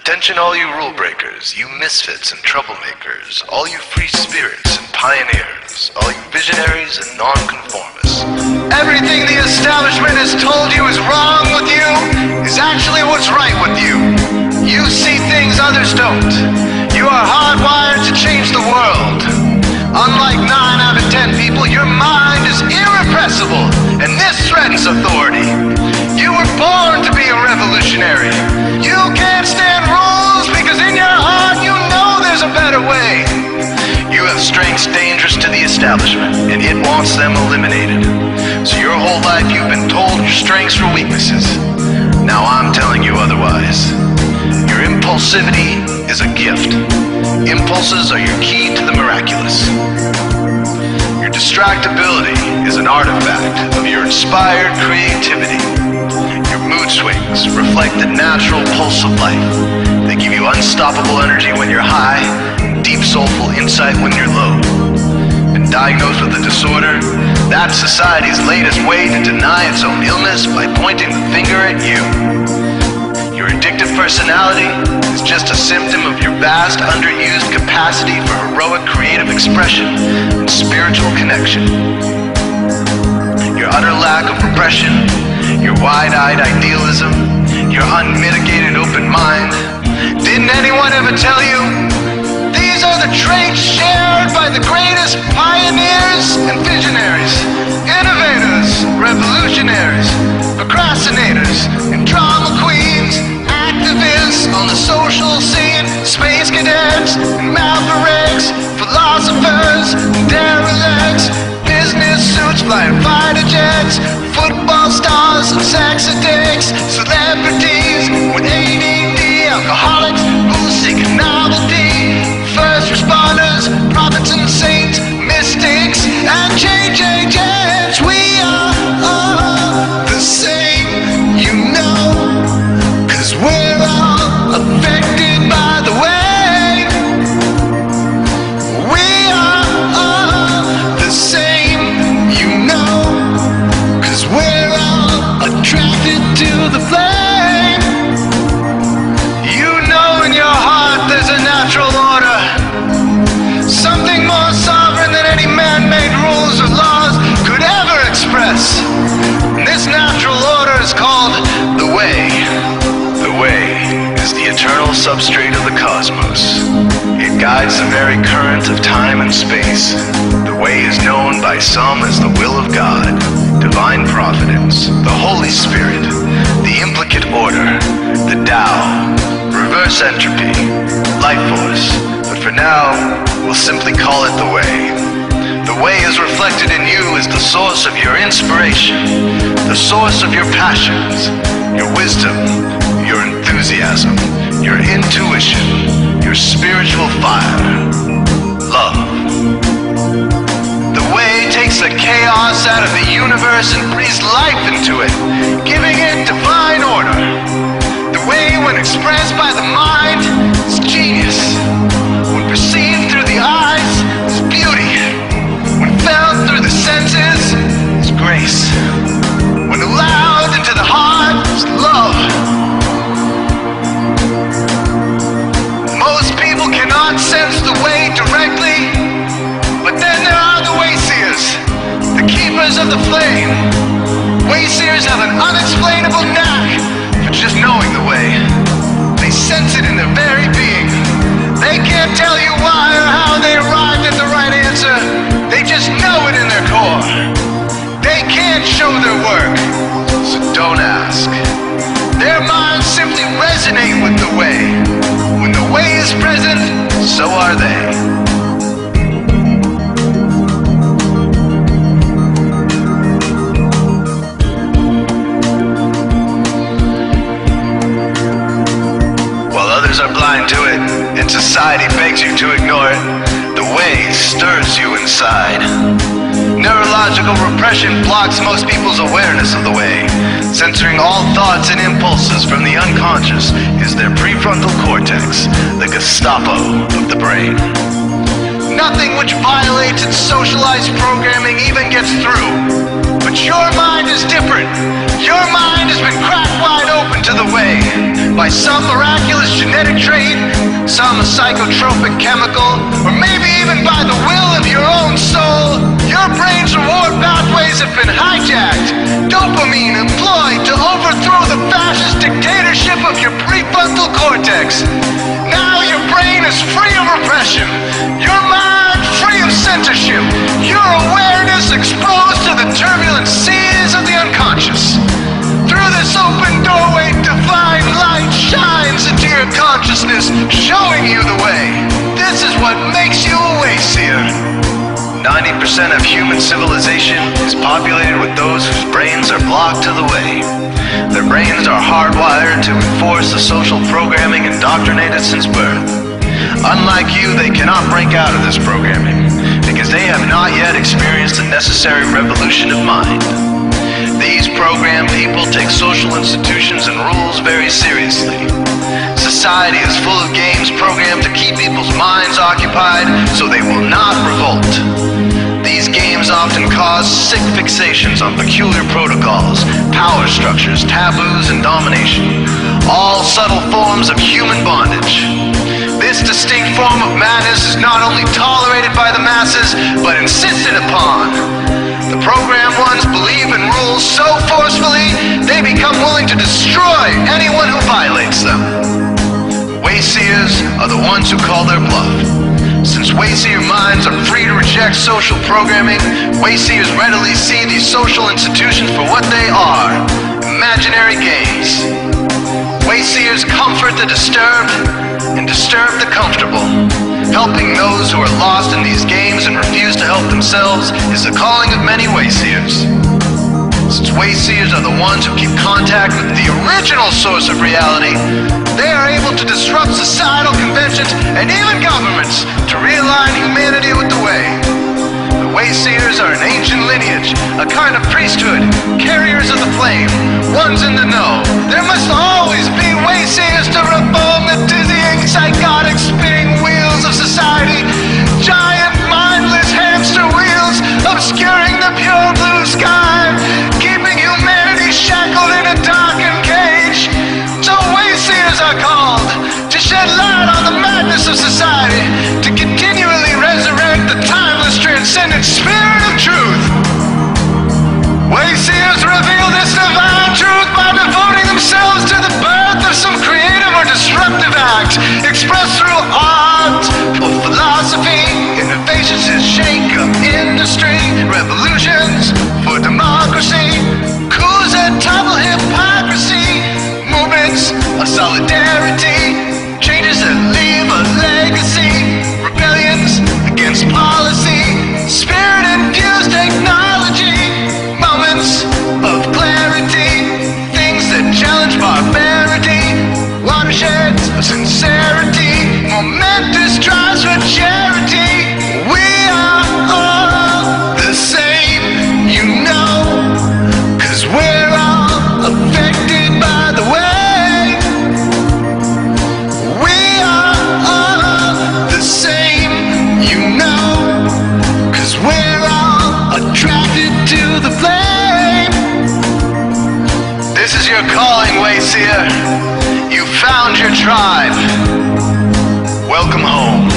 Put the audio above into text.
Attention all you rule breakers, you misfits and troublemakers, all you free spirits and pioneers, all you visionaries and nonconformists. Everything the establishment has told you is wrong with you is actually what's right with you. You see things others don't. You are hardwired to change the world. Unlike 9 out of 10 people, your mind is irrepressible, and this threatens authority. You were born to be a revolutionary. You can't stand rules because in your heart you know there's a better way. You have strengths dangerous to the establishment, and it wants them eliminated. So your whole life you've been told your strengths were weaknesses. Now I'm telling you otherwise. Your impulsivity is a gift. Impulses are your key to the miraculous. Your distractibility is an artifact of your inspired creativity. Your mood swings reflect the natural pulse of life. They give you unstoppable energy when you're high, and deep soulful insight when you're low. And diagnosed with a disorder, that's society's latest way to deny its own illness by pointing the finger at you. Your addictive personality is just a symptom of your vast, underused capacity for heroic creative expression and spiritual connection. Your utter lack of repression, your wide-eyed idealism, your unmitigated open mind. Didn't anyone ever tell you? These are the traits shared by the greatest pioneers and visionaries, innovators, revolutionaries, procrastinators, and drama queens, activists on the social scene, space cadets, and mavericks, philosophers, and derelicts, business suits, flying fighter jets, football stars, and sex addicts, celebrities with ADD, alcoholics, booze-seeking novelty, first responders, prophets and saints, mystics, and change agents. We are all the same, you know, 'cause we're all affected by the way. We are all the same, you know, 'cause we're all attracted to the flame. You know in your heart there's a natural order, something more sovereign than any man-made rules or laws could ever express. And this natural order is called the way. The way is the eternal substrate of the cosmos. It guides the very current of time and space. The way is known by some as the will of God, divine providence, the Holy Spirit, the implicate order, the Tao, reverse entropy, life force. But for now, we'll simply call it the way. The way is reflected in you as the source of your inspiration, the source of your passions, your wisdom, your enthusiasm, your intuition, your spiritual fire, love. The way takes the chaos out of the universe and breathes life into it, giving it divine order. The way, when expressed by the mind, is genius. When perceived through the eyes, is beauty. When felt through the senses, is grace. When allowed into the heart, is love. Most people cannot sense the way directly, but then there are the wayseers, the keepers of the flame. Wayseers have an unexplainable knack for just knowing the way. They sense it in their very being. They can't tell you why or how they arrived at the right answer. They just know it in their core. They can't show their work, so don't ask. Their minds simply resonate with the way. When the way is present, so are they. Are blind to it, and society begs you to ignore it. The way stirs you inside. Neurological repression blocks most people's awareness of the way. Censoring all thoughts and impulses from the unconscious is their prefrontal cortex, the Gestapo of the brain. Nothing which violates its socialized programming even gets through. But your mind is different. Your mind has been cracked wide open to the way. by some miraculous genetic trait, some psychotropic chemical, or maybe even by the will of your own soul, your brain's reward pathways have been hijacked, dopamine employed to overthrow the fascist dictatorship of your prefrontal cortex. Now your brain is free of repression, your mind free of censorship, your awareness exposed to the turbulent seas of the unconscious. Through this open doorway, divine light shines into your consciousness, showing you the way. This is what makes you a wayseer. 90% of human civilization is populated with those whose brains are blocked to the way. Their brains are hardwired to enforce the social programming indoctrinated since birth. Unlike you, they cannot break out of this programming, because they have not yet experienced the necessary revolution of mind. These programmed people take social institutions and rules very seriously. Society is full of games programmed to keep people's minds occupied so they will not revolt. These games often cause sick fixations on peculiar protocols, power structures, taboos, and domination, all subtle forms of human bondage. This distinct form of madness is not only tolerated by the masses, but insisted upon. The programmed ones believe in rules so forcefully, they become willing to destroy anyone who violates them. Wayseers are the ones who call their bluff. Since wayseer minds are free to reject social programming, wayseers readily see these social institutions for what they are: imaginary games. Wayseers comfort the disturbed and disturb the comfortable. Helping those who are lost in these games and refuse to help themselves is the calling of many wayseers. Since wayseers are the ones who keep contact with the original source of reality, they are able to disrupt societal conventions and even governments to realign humanity with the way. The wayseers are an ancient lineage, a kind of priesthood, carriers of the flame, ones in the know. There must always be wayseers to reform the dizzying, psychotic, spinning wheels of society, giant, mindless hamster wheels obscuring the pure blue sky, keeping humanity shackled in a darkened cage. So wayseers are called to shed light on the madness of society, to continually resurrect the timeless, transcendent spirit of truth. Wayseers reveal this divine truth by devoting themselves to the birth of some creative or disruptive act, expressed through art or philosophy. Innovations that shake up industry, revolutions for democracy, coups that topple hypocrisy, movements of solidarity, changes that leave a legacy, rebellions against policy, spirit-infused technology, moments of clarity, things that challenge barbarity, watersheds of sincerity, momentous drives for charity. We are all the same, you know, 'cause we're all affected by the way. We are all the same, you know, 'cause we're all attracted to the flame. This is your calling, wayseer. You found your tribe. Welcome home.